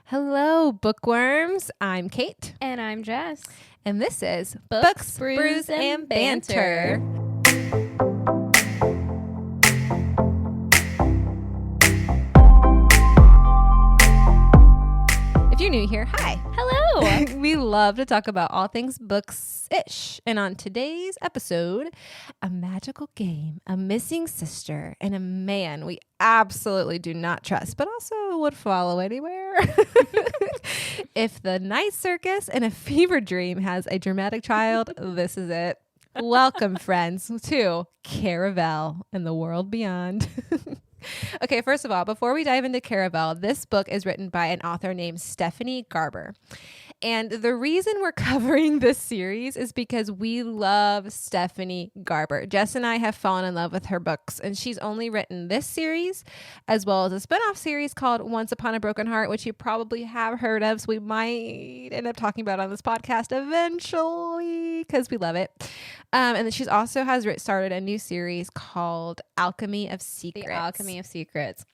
Hello, bookworms. I'm Kate. And I'm Jess. And this is Books, Brews, and Banter. If you're new here, hi. Hello. We love to talk about all things books-ish. And on today's episode, a magical game, a missing sister, and a man we absolutely do not trust, but also would follow anywhere. If the Night Circus and a fever dream has a dramatic child, this is it. Welcome, friends, to Caraval and the world beyond. Okay, first of all, before we dive into Caraval, this book is written by an author named Stephanie Garber. And the reason we're covering this series is because we love Stephanie Garber. Jess and I have fallen in love with her books, and she's only written this series as well as a spinoff series called Once Upon a Broken Heart, which you probably have heard of, so we might end up talking about on this podcast eventually because we love it. And then she's also has started a new series called Alchemy of Secrets. The Alchemy of Secrets.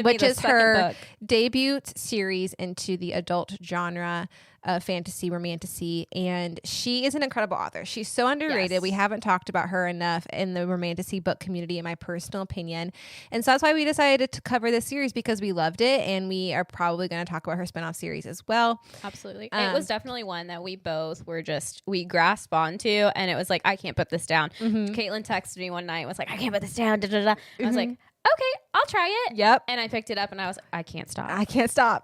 Which is her debut series into the adult genre of fantasy, romantasy, and she is an incredible author. She's so underrated. Yes. We haven't talked about her enough in the romantasy book community, in my personal opinion. And so that's why we decided to cover this series, because we loved it, and we are probably going to talk about her spinoff series as well. Absolutely. It was definitely one that we both were we grasped onto, and it was like, I can't put this down. Mm-hmm. Caitlin texted me one night and was like, I can't put this down. Da, da, da. I was like, okay, I'll try it. Yep. And I picked it up and I was like, I can't stop. Right. Can't stop,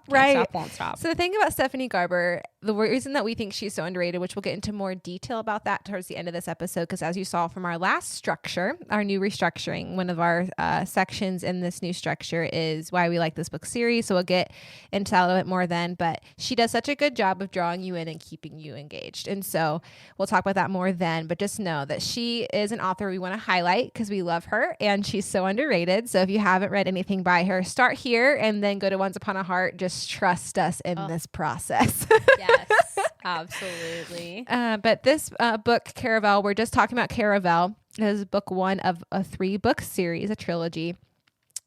won't stop. So the thing about Stephanie Garber, the reason that we think she's so underrated, which we'll get into more detail about that towards the end of this episode, because as you saw from our last structure, our new restructuring, one of our sections in this new structure is why we like this book series. So we'll get into that a little bit more then. But she does such a good job of drawing you in and keeping you engaged. And so we'll talk about that more then. But just know that she is an author we want to highlight because we love her and she's so underrated. So if you haven't read anything by her, start here and then go to Once Upon a Heart. Just trust us in this process. Yes, absolutely. But this book, Caraval, we're just talking about Caraval. It is book one of a 3-book series, a trilogy.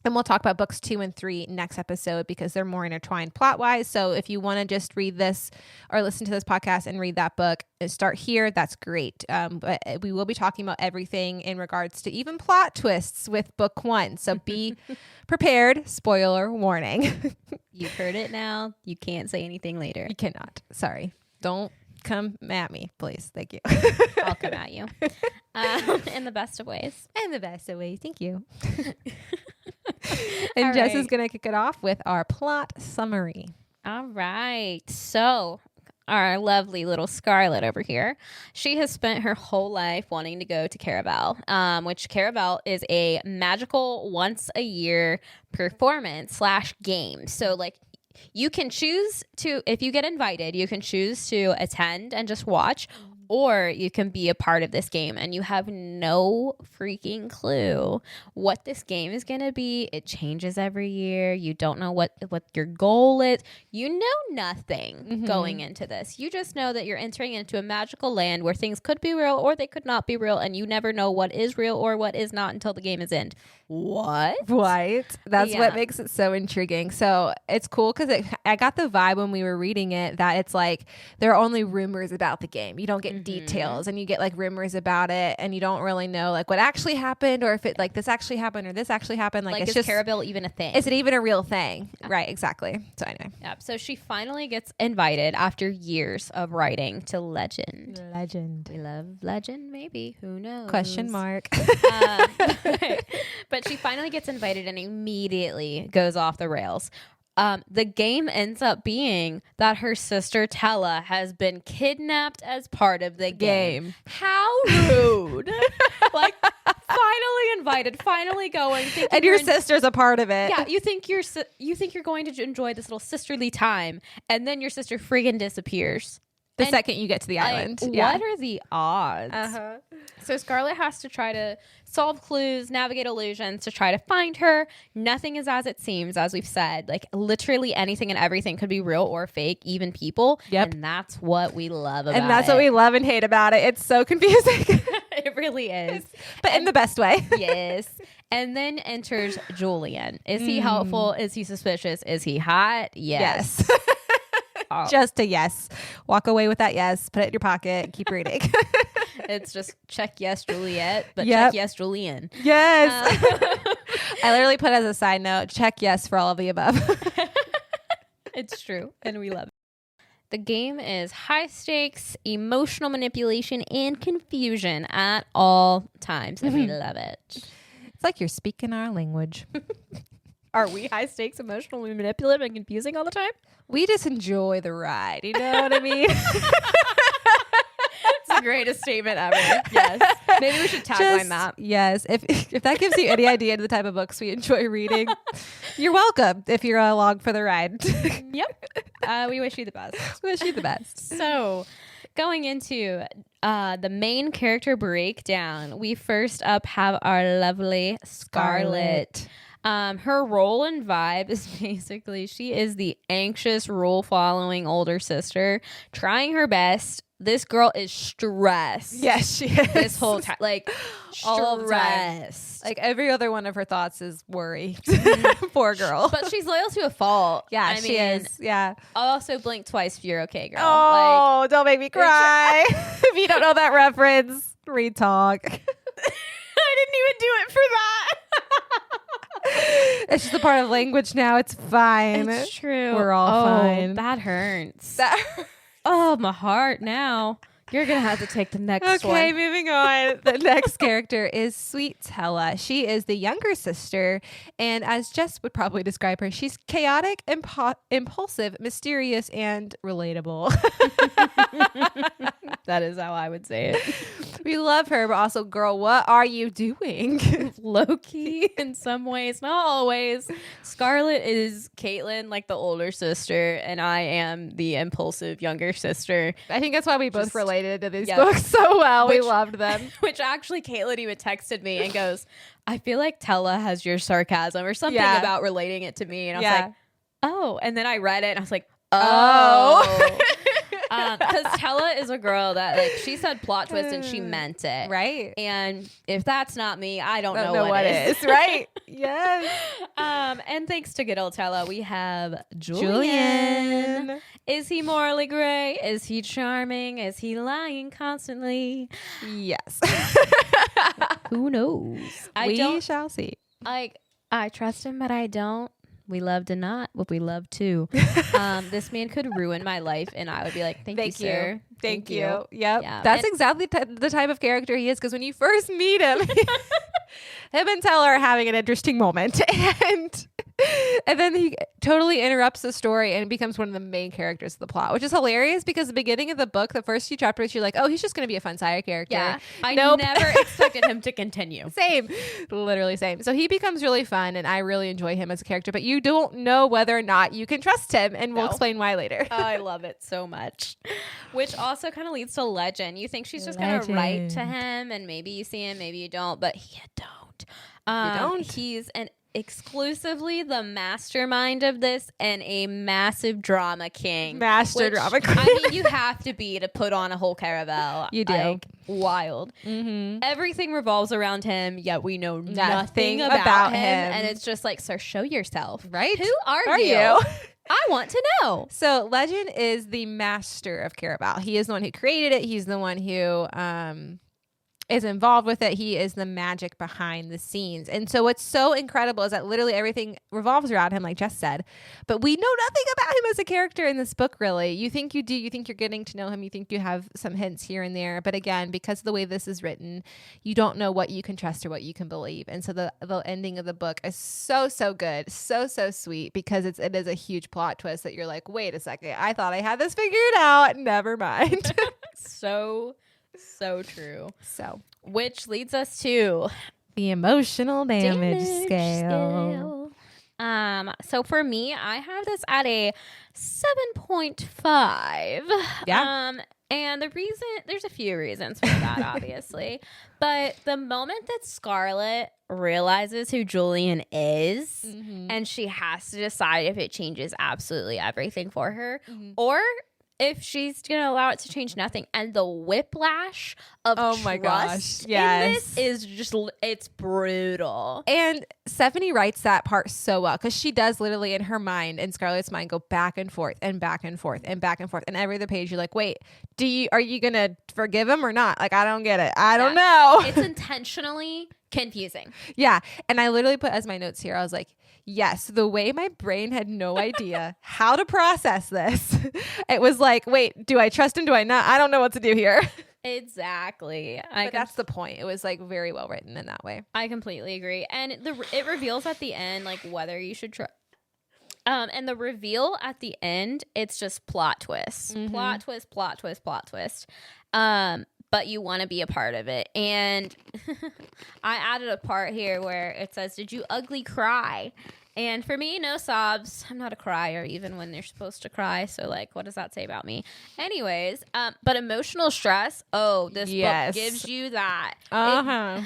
And we'll talk about books 2 and 3 next episode because they're more intertwined plot-wise. So if you want to just read this or listen to this podcast and read that book and start here, that's great. But we will be talking about everything in regards to even plot twists with book 1. So be prepared. Spoiler warning. You've heard it now. You can't say anything later. You cannot. Sorry. Don't come at me, please. Thank you. I'll come at you. In the best of ways. In the best of ways. Thank you. And Jess is going to kick it off with our plot summary. All right. So our lovely little Scarlett over here, she has spent her whole life wanting to go to Caraval, which Caraval is a magical once-a-year performance / game. So like you can choose to, if you get invited, you can choose to attend and just watch, or you can be a part of this game and you have no freaking clue what this game is going to be. It changes every year. You don't know what your goal is. You know nothing going into this. You just know that you're entering into a magical land where things could be real or they could not be real, and you never know what is real or what is not until the game is end. What? Right. That's what makes it so intriguing. So it's cool because I got the vibe when we were reading it that it's like there are only rumors about the game. You don't get details, and you get like rumors about it, and you don't really know like what actually happened, or if it like this actually happened or this actually happened. Like it's is just Caraval even a thing? Is it even a real thing? Yeah. Right. Exactly. So anyway. Yeah. So she finally gets invited after years of writing to Legend. Legend. We love Legend. Maybe. Who knows? Question mark. But she finally gets invited and immediately goes off the rails. The game ends up being that her sister Tella has been kidnapped as part of the game. How rude. Like, finally invited, finally going. And your sister's a part of it. Yeah, you think you're going to enjoy this little sisterly time, and then your sister friggin' disappears. The second you get to the island. What are the odds? So Scarlett has to try to solve clues, navigate illusions to try to find her. Nothing is as it seems, as we've said. Like literally anything and everything could be real or fake, even people. Yep. And that's what we love about it. And that's what we love and hate about it. It's so confusing. It It really is. But in the best way. Yes. And then enters Julian. Is he helpful? Is he suspicious? Is he hot? Yes. Oh. Just a yes. Walk away with that yes. Put it in your pocket and keep reading. It's just check yes, Juliet, but check yes, Julian. Yes. I literally put as a side note, check yes for all of the above. It's true. And we love it. The game is high stakes, emotional manipulation, and confusion at all times. And we love it. It's like you're speaking our language. Are we high stakes, emotional, manipulative, and confusing all the time? We just enjoy the ride. You know what I mean? It's the greatest statement ever. Yes. Maybe we should tagline that. Yes. If that gives you any idea of the type of books we enjoy reading, you're welcome if you're along for the ride. Yep. We wish you the best. Wish you the best. So going into the main character breakdown, we first up have our lovely Scarlet. Her role and vibe is basically she is the anxious, rule following older sister trying her best. This girl is stressed. Yes, she is. This whole time, like stressed. Like every other one of her thoughts is worry. Poor girl. But she's loyal to a fault. Yeah, she is. Yeah. I'll also blink twice if you're okay, girl. Oh, don't make me cry. If you don't know that reference, retalk. I didn't even do it for that. It's just a part of language now. It's fine. It's true. We're all fine. That hurts. Oh, my heart now. You're going to have to take the next one. Okay, moving on. The next character is Sweet Tella. She is the younger sister, and as Jess would probably describe her, she's chaotic, impulsive, mysterious, and relatable. That is how I would say it. We love her, but also, girl, what are you doing? Low-key in some ways, not always. Scarlet is Caitlin, like the older sister, and I am the impulsive younger sister. I think that's why we both related to these books so well. We loved them. Which actually Caitlin even texted me and goes, I feel like Tella has your sarcasm or something about relating it to me. And I was like, oh. And then I read it and I was like, oh. Because Tella is a girl that, like, she said plot twist and she meant it. Right. And if that's not me, I don't know what is. Right. Yes. And thanks to good old Tella, we have Julian. Is he morally gray? Is he charming? Is he lying constantly? Yes. Who knows? We shall see. Like, I trust him, but I don't. We love to not, but we love to. This man could ruin my life, and I would be like, thank you, sir. Thank you. Yep. Yeah. That's exactly the type of character he is, because when you first meet him, him and Tella are having an interesting moment. And then he totally interrupts the story and becomes one of the main characters of the plot, which is hilarious because the beginning of the book, the first few chapters, you're like, oh, he's just going to be a fun side character. Yeah. I never expected him to continue. Same. Literally same. So he becomes really fun, and I really enjoy him as a character, but you don't know whether or not you can trust him, and we'll explain why later. I love it so much. Which also kind of leads to Legend. You think she's just going to write to him, and maybe you see him, maybe you don't, but you don't. He's exclusively the mastermind of this and a massive drama king. Drama king. I mean, you have to be to put on a whole Caraval. You do. Like, wild. Mm-hmm. Everything revolves around him, yet we know nothing about him. And it's just like, sir, show yourself. Right? Who are you? I want to know. So Legend is the master of Caraval. He is the one who created it. He's the one who is involved with it. He is the magic behind the scenes. And so what's so incredible is that literally everything revolves around him, like Jess said. But we know nothing about him as a character in this book, really. You think you do. You think you're getting to know him. You think you have some hints here and there. But again, because of the way this is written, you don't know what you can trust or what you can believe. And so the ending of the book is so good. So sweet, because it is a huge plot twist that you're like, wait a second. I thought I had this figured out. Never mind. So true. So, which leads us to the emotional damage scale. So for me, I have this at a 7.5. Yeah. And there's a few reasons for that, obviously. But the moment that Scarlet realizes who Julian is, and she has to decide if it changes absolutely everything for her, or if she's gonna allow it to change nothing, and the whiplash of my gosh, trust yes, in this is just, it's brutal. And Stephanie writes that part so well, because she does literally in her mind and Scarlett's mind go back and forth and back and forth and back and forth, and every other page you're like, wait, are you gonna forgive him or not? Like, I don't get it. I don't know. It's intentionally confusing. Yeah. And I literally put as my notes here, I was like, yes, the way my brain had no idea how to process this. It was like, wait, do I trust him? Do I not? I don't know what to do here. Exactly. But that's the point. It was like very well written in that way. I completely agree. And it reveals at the end, like, whether you should trust. And the reveal at the end, it's just plot twist. Mm-hmm. Plot twist, plot twist, plot twist. But you want to be a part of it. And I added a part here where it says, did you ugly cry? And for me, no sobs. I'm not a crier even when they're supposed to cry. So, like, what does that say about me? Anyways, but emotional stress, this book gives you that. Uh-huh.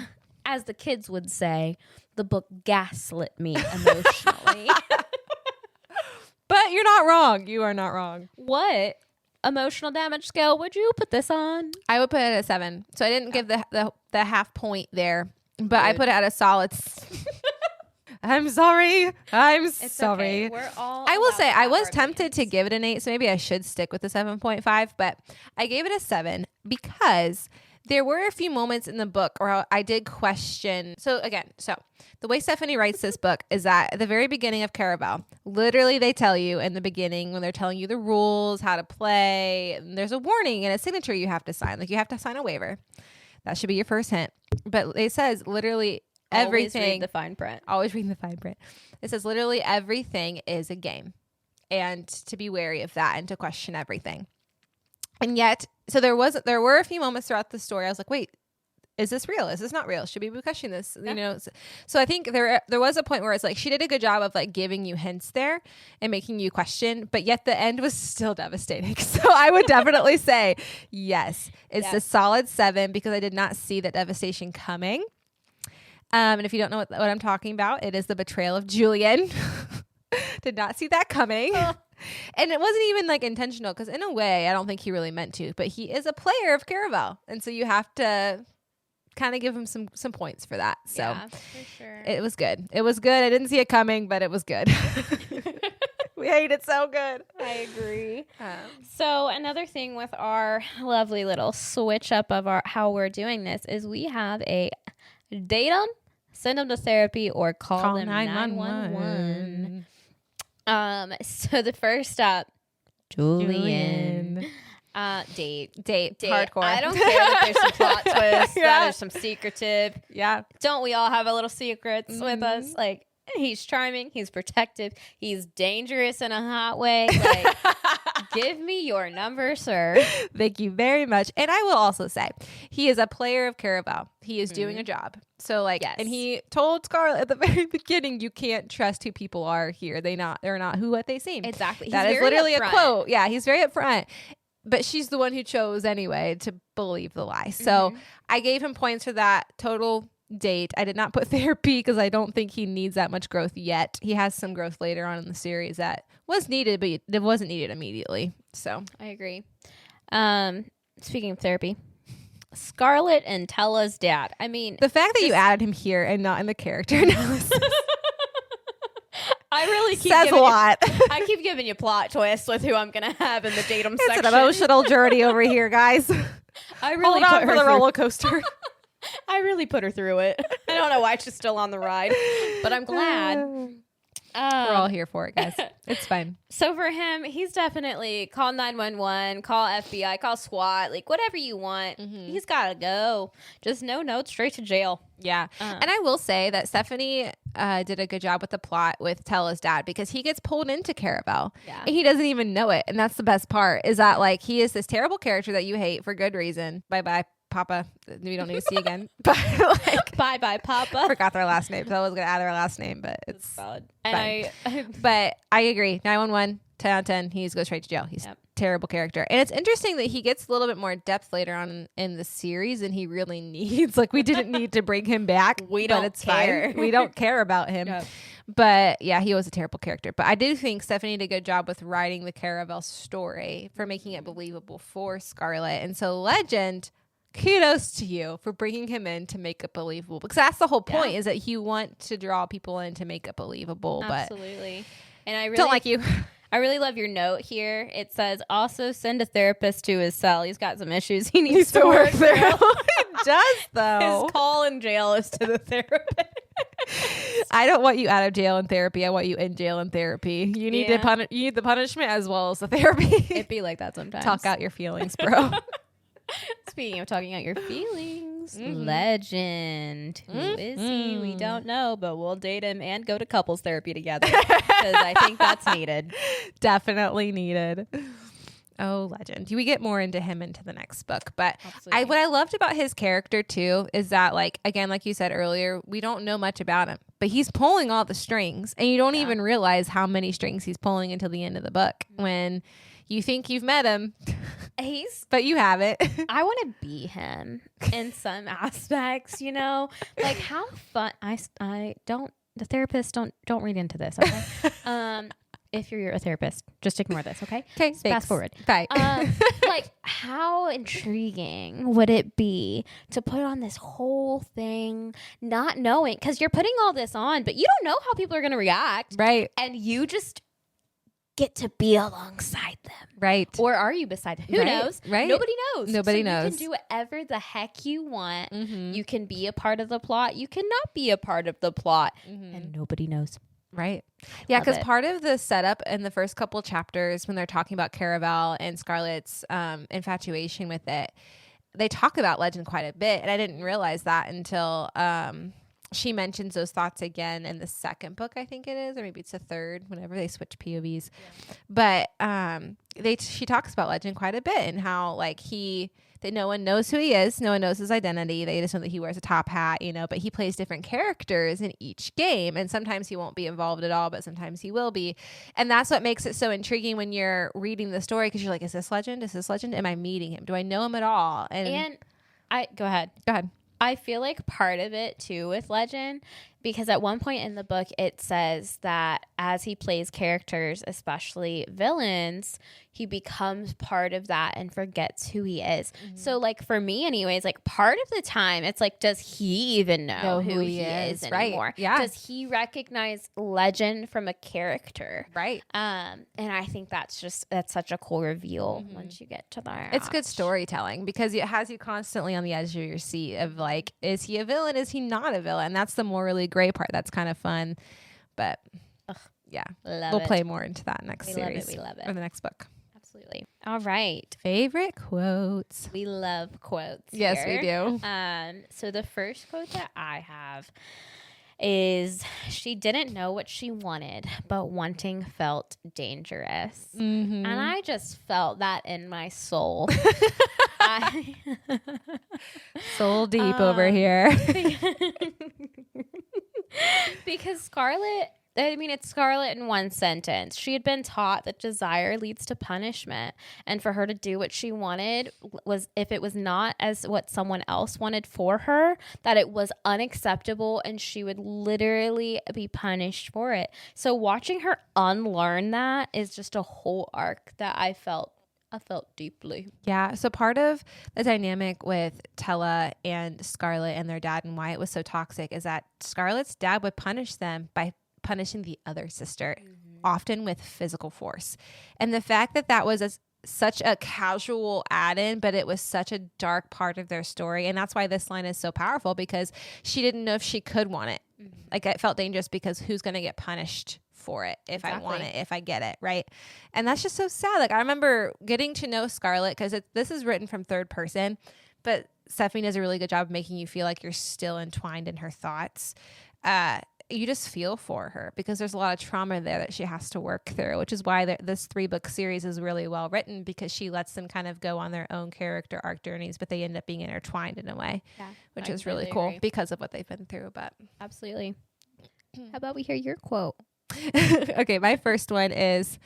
As the kids would say, the book gaslit me emotionally. But you're not wrong. You are not wrong. What emotional damage scale would you put this on? I would put it at a 7. So I didn't give the half point there, but I put it at a solid. I'm sorry. It's sorry. Okay. We're all. I will say I was tempted to give it an 8, so maybe I should stick with the 7.5, but I gave it a 7 because there were a few moments in the book where I did question. So the way Stephanie writes this book is that at the very beginning of Caraval, literally they tell you in the beginning when they're telling you the rules, how to play, and there's a warning and a signature you have to sign. Like, you have to sign a waiver. That should be your first hint. But it says literally everything. Always read the fine print. Always read the fine print. It says literally everything is a game, and to be wary of that and to question everything. And yet, so there were a few moments throughout the story I was like, wait, is this real? Is this not real? Should we be questioning this? Yeah. You know, so I think there was a point where it's like she did a good job of like giving you hints there and making you question, but yet the end was still devastating. So I would definitely say yes, it's a solid 7 because I did not see that devastation coming. And if you don't know what I'm talking about, it is the betrayal of Julian. Did not see that coming. And it wasn't even like intentional because in a way, I don't think he really meant to, but he is a player of Caraval. And so you have to kind of give him some points for that. So yeah, for sure. It was good. It was good. I didn't see it coming, but it was good. We hate it so good. I agree. So another thing with our lovely little switch up of how we're doing this is we have a date them, send them to therapy, or call them 911. So the first up, Julian. Date. Hardcore. I don't care that there's some plot twists, that there's some secretive. Yeah. Don't we all have a little secrets with us? Like, he's charming, he's protective, he's dangerous in a hot way. Like, give me your number, sir. Thank you very much. And I will also say, he is a player of Caraval. He is doing a job. So and he told Scarlett at the very beginning, you can't trust who people are here. They're not what they seem. Exactly. That is literally a quote. Yeah, he's very upfront. But she's the one who chose anyway to believe the lie. So I gave him points for that total date. I did not put therapy because I don't think he needs that much growth yet. He has some growth later on in the series that was needed, but it wasn't needed immediately. So I agree. Speaking of therapy, Scarlett and Tella's dad. I mean, the fact that you added him here and not in the character analysis. I really keep says a lot. I keep giving you plot twists with who I'm gonna have in the datum section. It's an emotional journey over here, guys. I really hold on for the roller coaster. I really put her through it. I don't know why she's still on the ride, but I'm glad. We're all here for it, guys. It's fine. So for him, he's definitely call 911, call FBI, call SWAT, like whatever you want. He's got to go. Just no notes, straight to jail. Yeah. And I will say that Stephanie did a good job with the plot with Tella's dad because he gets pulled into Caraval. Yeah. And he doesn't even know it. And that's the best part is that like he is this terrible character that you hate for good reason. Bye-bye. Papa, we don't need to see again. But like, bye, Papa. I forgot their last name, so I was gonna add their last name, but it's valid. And but I agree. 911, 10 out of 10. He needs to go straight to jail. He's terrible character. And it's interesting that he gets a little bit more depth later on in the series than he really needs. Like, we didn't need to bring him back. We don't care. Fine. We don't care about him. Yeah. But yeah, he was a terrible character. But I do think Stephanie did a good job with writing the Caraval story for making it believable for Scarlet. And so Legend, kudos to you for bringing him in to make it believable. Because that's the whole point, is that you want to draw people in to make it believable. Absolutely. And I really don't like you. I really love your note here. It says, also send a therapist to his cell. He's got some issues he needs to work through. He does, though. His call in jail is to the therapist. I don't want you out of jail in therapy. I want you in jail in therapy. You need you need the punishment as well as the therapy. It'd be like that sometimes. Talk out your feelings, bro. Speaking of talking out your feelings, Legend. Who is he? We don't know, but we'll date him and go to couples therapy together because I think that's needed. Definitely needed. Oh, Legend. We get more into him into the next book. But what I loved about his character, too, is that, like, again, like you said earlier, we don't know much about him. But he's pulling all the strings. And you don't even realize how many strings he's pulling until the end of the book. When you think you've met him, but you haven't. I want to be him in some aspects, you know? Like, how fun. I don't, the therapist, don't read into this, okay? If you're a therapist, just ignore this, okay? Okay, fast forward. Bye. Like, how intriguing would it be to put on this whole thing, not knowing, because you're putting all this on, but you don't know how people are going to react. Right. And you just get to be alongside them. Right. Or are you beside them? Who knows? Right. Nobody knows. Nobody so knows. You can do whatever the heck you want. You can be a part of the plot. You cannot be a part of the plot. And nobody knows. Right. Yeah, because part of the setup in the first couple chapters when they're talking about Caraval and Scarlet's infatuation with it, they talk about Legend quite a bit. And I didn't realize that until she mentions those thoughts again in the second book, I think it is, or maybe it's the third, whenever they switch POVs. Yeah. But she talks about Legend quite a bit and how, like, that no one knows who he is. No one knows his identity. They just know that he wears a top hat, you know, but he plays different characters in each game. And sometimes he won't be involved at all, but sometimes he will be. And that's what makes it so intriguing when you're reading the story, because you're like, is this Legend? Is this Legend? Am I meeting him? Do I know him at all? And go ahead. I feel like part of it too with Legend, because at one point in the book it says that as he plays characters, especially villains, he becomes part of that and forgets who he is. So, like, for me anyways, like, part of the time it's like, does he even know who he is anymore? Right. Yeah. Does he recognize Legend from a character? Right. And I think that's such a cool reveal once you get to that. It's good storytelling because it has you constantly on the edge of your seat of, like, is he a villain? Is he not a villain? That's the morally gray part. That's kind of fun. But yeah, we'll play more into that next series. We love it. Or the next book. Absolutely. All right. Favorite quotes. We love quotes. Yes, here. we do. So the first quote that I have is, she didn't know what she wanted, but wanting felt dangerous. And I just felt that in my soul. Soul deep over here. Because Scarlet, I mean, it's Scarlet in one sentence. She had been taught that desire leads to punishment. And for her to do what she wanted was, if it was not as what someone else wanted for her, that it was unacceptable and she would literally be punished for it. So watching her unlearn that is just a whole arc that I felt deeply. Yeah. So part of the dynamic with Tella and Scarlet and their dad and why it was so toxic is that Scarlet's dad would punish them by punishing the other sister, often with physical force. And the fact that was such a casual add-in, but it was such a dark part of their story. And that's why this line is so powerful, because she didn't know if she could want it. Like, it felt dangerous because who's going to get punished for it if I want it, if I get it, right? And that's just so sad. Like, I remember getting to know Scarlet, because this is written from third person, but Stephanie does a really good job of making you feel like you're still entwined in her thoughts. You just feel for her because there's a lot of trauma there that she has to work through, which is why this 3-book series is really well written, because she lets them kind of go on their own character arc journeys, but they end up being intertwined in a way, which is really cool because of what they've been through. But absolutely. How about we hear your quote? Okay, my first one is,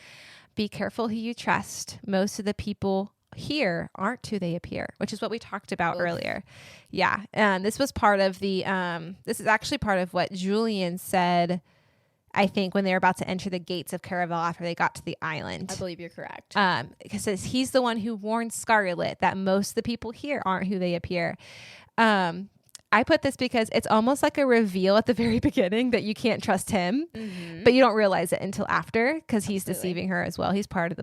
be careful who you trust. Most of the people here aren't who they appear, which is what we talked about earlier. Yeah. This was part of the, this is actually part of what Julian said, I think, when they were about to enter the gates of Caraval after they got to the island. I believe you're correct. Because he's the one who warned Scarlet that most of the people here aren't who they appear. I put this because it's almost like a reveal at the very beginning that you can't trust him, but you don't realize it until after, because he's deceiving her as well. He's part of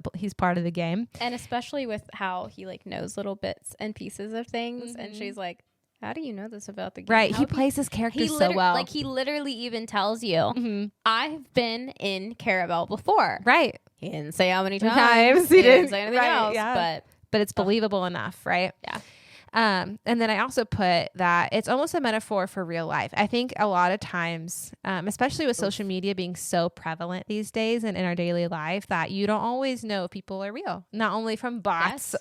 the game. And especially with how he like knows little bits and pieces of things. And she's like, how do you know this about the game? Right. He plays his character so well. Like he literally even tells you, I've been in Caraval before. Right. He didn't say how many times. He didn't say anything else. Yeah. But it's believable enough, right? Yeah. And then I also put that it's almost a metaphor for real life. I think a lot of times, especially with social media being so prevalent these days and in our daily life, that you don't always know if people are real, not only from bots,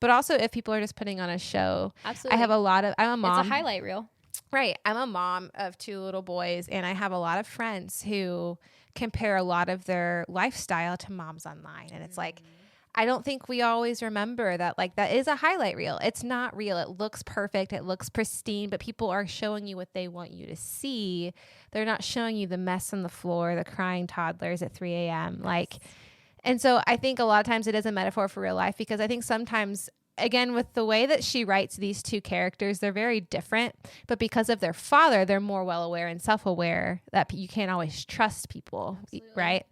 but also if people are just putting on a show. Absolutely. I'm a mom. It's a highlight reel. Right. I'm a mom of 2 little boys, and I have a lot of friends who compare a lot of their lifestyle to moms online. And it's like, I don't think we always remember that, like, that is a highlight reel. It's not real. It looks perfect. It looks pristine, but people are showing you what they want you to see. They're not showing you the mess on the floor, the crying toddlers at 3 a.m. Like, and so I think a lot of times it is a metaphor for real life, because I think sometimes, again, with the way that she writes these 2 characters, they're very different, but because of their father, they're more well aware and self-aware that you can't always trust people. Absolutely. Right?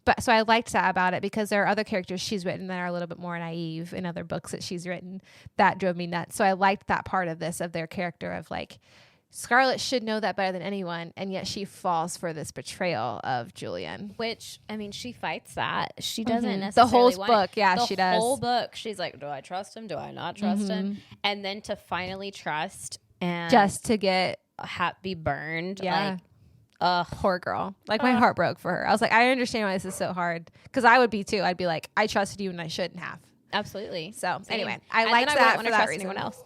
But so I liked that about it, because there are other characters she's written that are a little bit more naive in other books that she's written that drove me nuts. So I liked that part of this, of their character, of like, Scarlet should know that better than anyone, and yet she falls for this betrayal of Julian. Which, I mean, she fights that. She doesn't necessarily the whole want book, it. she does. The whole book, she's like, do I trust him? Do I not trust him? And then to finally trust and just to get be burned, yeah. Like, poor girl. Like, my heart broke for her. I was like, I understand why this is so hard, because I would be too. I'd be like, I trusted you and I shouldn't have. Absolutely. So same. Anyway, I liked that for that reason. Anyone else.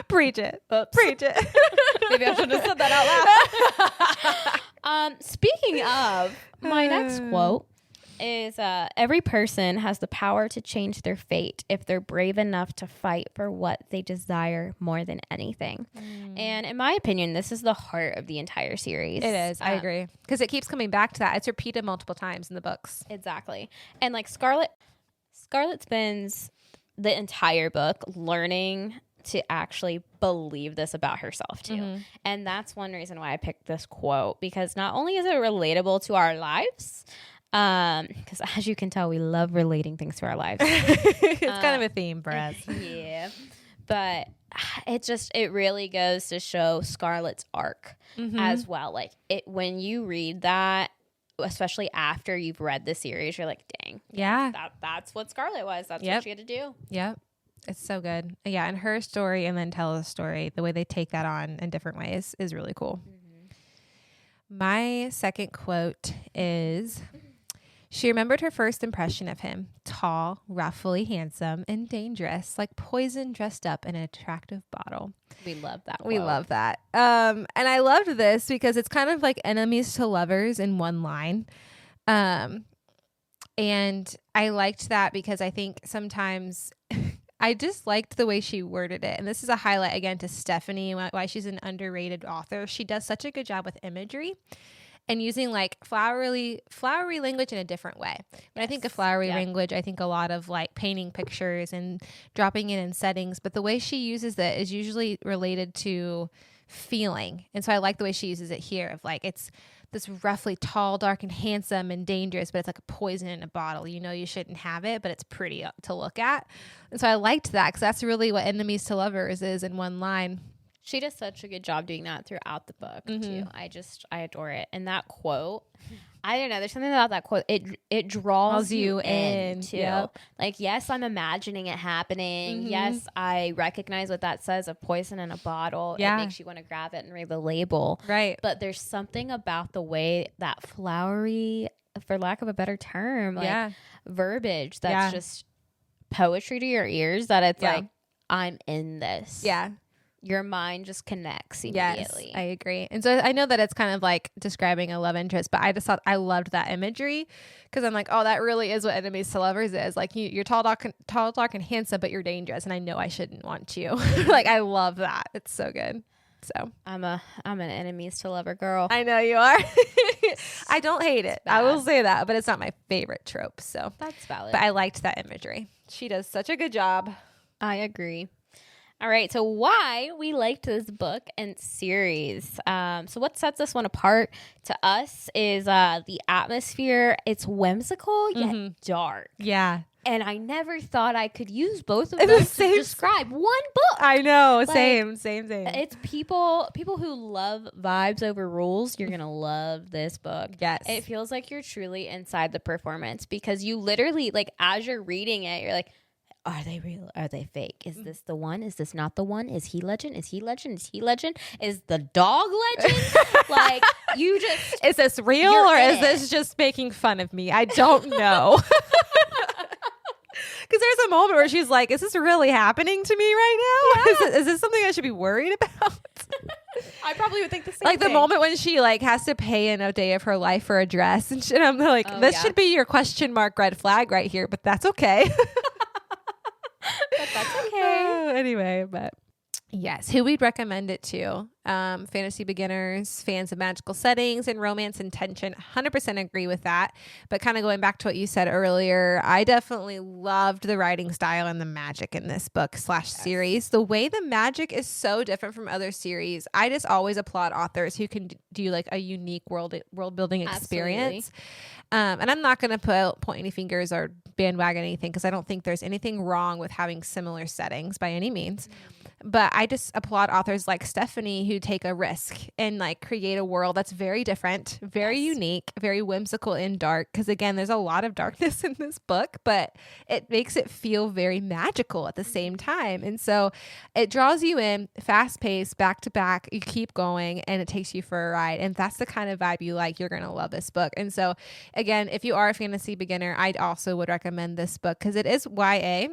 Preach it. Oops. Preach it. Maybe I should have said that out loud. Speaking of, my next quote is every person has the power to change their fate if they're brave enough to fight for what they desire more than anything. And in my opinion, this is the heart of the entire series. It is. I agree. Because it keeps coming back to that. It's repeated multiple times in the books. Exactly. And like Scarlet spends the entire book learning to actually believe this about herself too. And that's one reason why I picked this quote, because not only is it relatable to our lives, because as you can tell, we love relating things to our lives. It's kind of a theme for us. Yeah. But it really goes to show Scarlet's arc as well. Like, when you read that, especially after you've read the series, you're like, dang. Yeah. That's what Scarlet was. That's what she had to do. Yep. It's so good. Yeah. And her story, and then tell the story, the way they take that on in different ways is really cool. My second quote is, she remembered her first impression of him: tall, roughly handsome, and dangerous, like poison dressed up in an attractive bottle. We love that. We love that. And I loved this because it's kind of like enemies to lovers in one line. And I liked that because I think sometimes I just liked the way she worded it. And this is a highlight again to Stephanie, why she's an underrated author. She does such a good job with imagery and using like flowery language in a different way. When I think of flowery language, I think a lot of like painting pictures and dropping it in settings. But the way she uses it is usually related to feeling. And so I like the way she uses it here, of like, it's this roughly tall, dark, and handsome and dangerous, but it's like a poison in a bottle. You know you shouldn't have it, but it's pretty to look at. And so I liked that, because that's really what enemies to lovers is in one line. She does such a good job doing that throughout the book too. I adore it. And that quote, I don't know, there's something about that quote. It draws you in too. Yep. Like, yes, I'm imagining it happening. Yes, I recognize what that says of poison in a bottle. It makes you want to grab it and read the label. Right. But there's something about the way that flowery, for lack of a better term, like verbiage that's just poetry to your ears, that it's like, I'm in this. Yeah. your mind just connects immediately. Yes, I agree. And so I know that it's kind of like describing a love interest, but I just thought I loved that imagery because I'm like, oh, that really is what enemies to lovers is. Like you're tall, dark, and handsome, but you're dangerous, and I know I shouldn't want you. Like I love that. It's so good. So I'm an enemies to lover girl. I know you are. I don't hate it. I will say that, but it's not my favorite trope. So that's valid. But I liked that imagery. She does such a good job. I agree. All right, so why we liked this book and series. So what sets this one apart to us is the atmosphere. It's whimsical yet dark. Yeah. And I never thought I could use both of those to describe one book. I know. Like, same. It's people who love vibes over rules. You're going to love this book. Yes. It feels like you're truly inside the performance because you literally, like, as you're reading it, you're like, are they real? Are they fake? Is this the one? Is this not the one? Is he legend? Is he legend? Is he legend? Is the dog legend? Like, you just... Is this real or is this just making fun of me? I don't know. Because there's a moment where she's like, is this really happening to me right now? Yeah. Is this something I should be worried about? I probably would think the same like thing. The moment when she like has to pay in a day of her life for a dress and shit. I'm like, this should be your question mark red flag right here, but that's okay. But that's okay. Anyway, but yes, who we'd recommend it to. Fantasy beginners, fans of magical settings and romance and tension. 100% agree with that. But kind of going back to what you said earlier, I definitely loved the writing style and the magic in this book / series. The way the magic is so different from other series. I just always applaud authors who can do like a unique world building experience. And I'm not going to point any fingers or bandwagon anything because I don't think there's anything wrong with having similar settings by any means. But I just applaud authors like Stephanie who take a risk and like create a world that's very different, very unique, very whimsical and dark. Because again, there's a lot of darkness in this book, but it makes it feel very magical at the same time. And so it draws you in, fast paced, back to back. You keep going and it takes you for a ride. And that's the kind of vibe you like. You're going to love this book. And so again, if you are a fantasy beginner, I also would recommend this book because it is YA.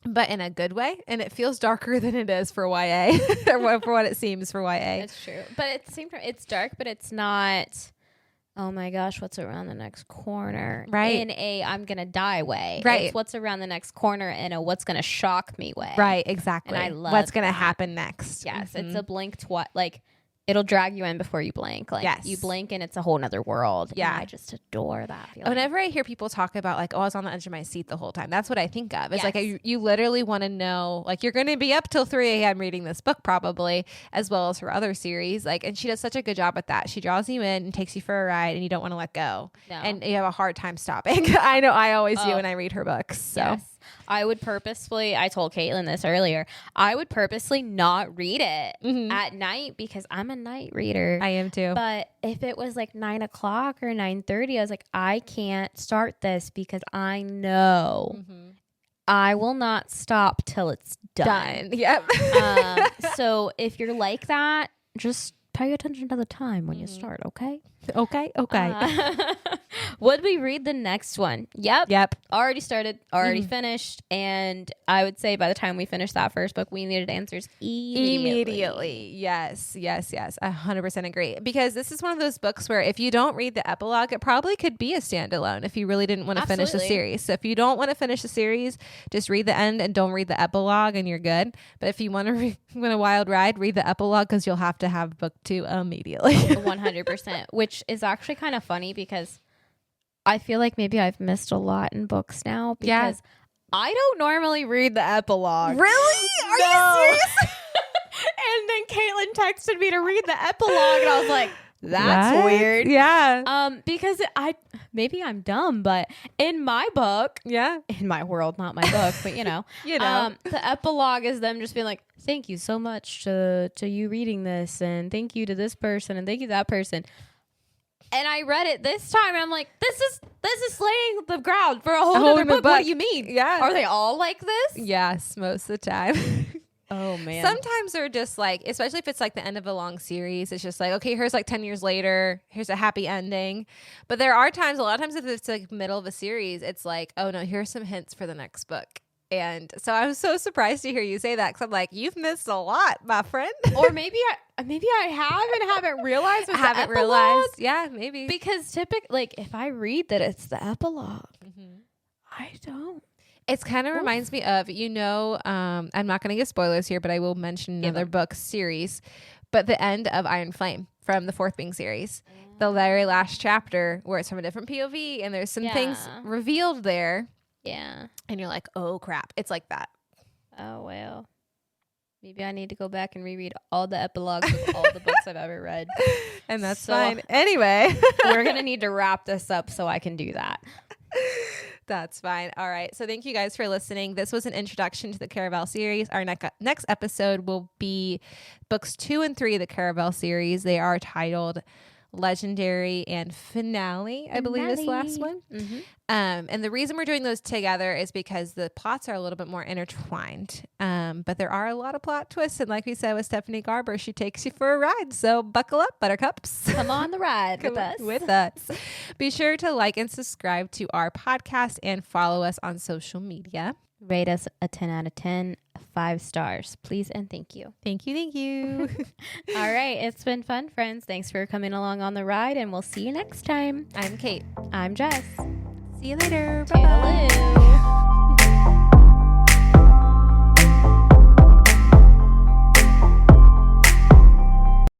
But in a good way, and it feels darker than it is for YA, or for what it seems for YA. It's true, but at the same time, it's dark, but it's not. Oh my gosh, what's around the next corner? Right. In a I'm gonna die way. Right. It's what's around the next corner in a what's gonna shock me way. Right. Exactly. And I love what's gonna happen next. Yes, it's a blink like. It'll drag you in before you blink. Like you blink and it's a whole nother world. Yeah. And I just adore that feeling. Whenever I hear people talk about like, oh, I was on the edge of my seat the whole time. That's what I think of. It's like you literally want to know, like you're going to be up till 3 a.m. reading this book probably, as well as her other series. Like, and she does such a good job at that. She draws you in and takes you for a ride and you don't want to let go. No. And you have a hard time stopping. I know I always do when I read her books. So. Yes. I would purposefully, I told Caitlin this earlier, I would purposely not read it at night because I'm a night reader. I am too. But if it was like 9 o'clock or 9:30, I was like, I can't start this because I know I will not stop till it's done. Yep. So if you're like that, just pay attention to the time when you start, okay? Okay. Would we read the next one? Yep. Already started, already finished. And I would say by the time we finished that first book, we needed answers immediately. Yes. 100% agree. Because this is one of those books where if you don't read the epilogue, it probably could be a standalone if you really didn't want to finish the series. So if you don't want to finish the series, just read the end and don't read the epilogue and you're good. But if you want to win a wild ride, read the epilogue because you'll have to have book 2 immediately. 100%, which is actually kind of funny because I feel like maybe I've missed a lot in books now because I don't normally read the epilogue. Really? Are you serious? And then Caitlin texted me to read the epilogue and I was like, that's weird. Yeah. Because maybe I'm dumb, but in my book, in my world, not my book, but you know, the epilogue is them just being like, thank you so much to you reading this and thank you to this person and thank you to that person. And I read it this time and I'm like, this is laying the ground for a whole other book. What do you mean? Yeah. Are they all like this? Yes, most of the time. Oh man. Sometimes they're just like, especially if it's like the end of a long series, it's just like, okay, here's like 10 years later, here's a happy ending. But there are times, a lot of times if it's like middle of a series, it's like, oh no, here's some hints for the next book. And so I was so surprised to hear you say that, because I'm like, you've missed a lot, my friend. Or maybe I haven't realized. I haven't realized. Yeah, maybe. Because typically, like, if I read that it's the epilogue, I don't. It kind of reminds me of, I'm not going to give spoilers here, but I will mention another book series. But the end of Iron Flame from the Fourth Wing series, the very last chapter where it's from a different POV and there's some things revealed there. Yeah. And you're like, oh, crap. It's like that. Oh, well. Maybe I need to go back and reread all the epilogues of all the books I've ever read. And that's fine. Anyway. We're going to need to wrap this up so I can do that. That's fine. All right. So thank you guys for listening. This was an introduction to the Caraval series. Our next episode will be books 2 and 3 of the Caraval series. They are titled Legendary and Finale, I believe is the last one. And the reason we're doing those together is because the plots are a little bit more intertwined. But there are a lot of plot twists. And like we said with Stephanie Garber, she takes you for a ride. So buckle up, buttercups. Come on the ride with us. Be sure to like and subscribe to our podcast and follow us on social media. Rate us a 10 out of 10, 5 stars, please and thank you. Thank you. All right, it's been fun, friends. Thanks for coming along on the ride, and we'll see you next time. I'm Kate. I'm Jess. See you later. Bye. Toodaloo.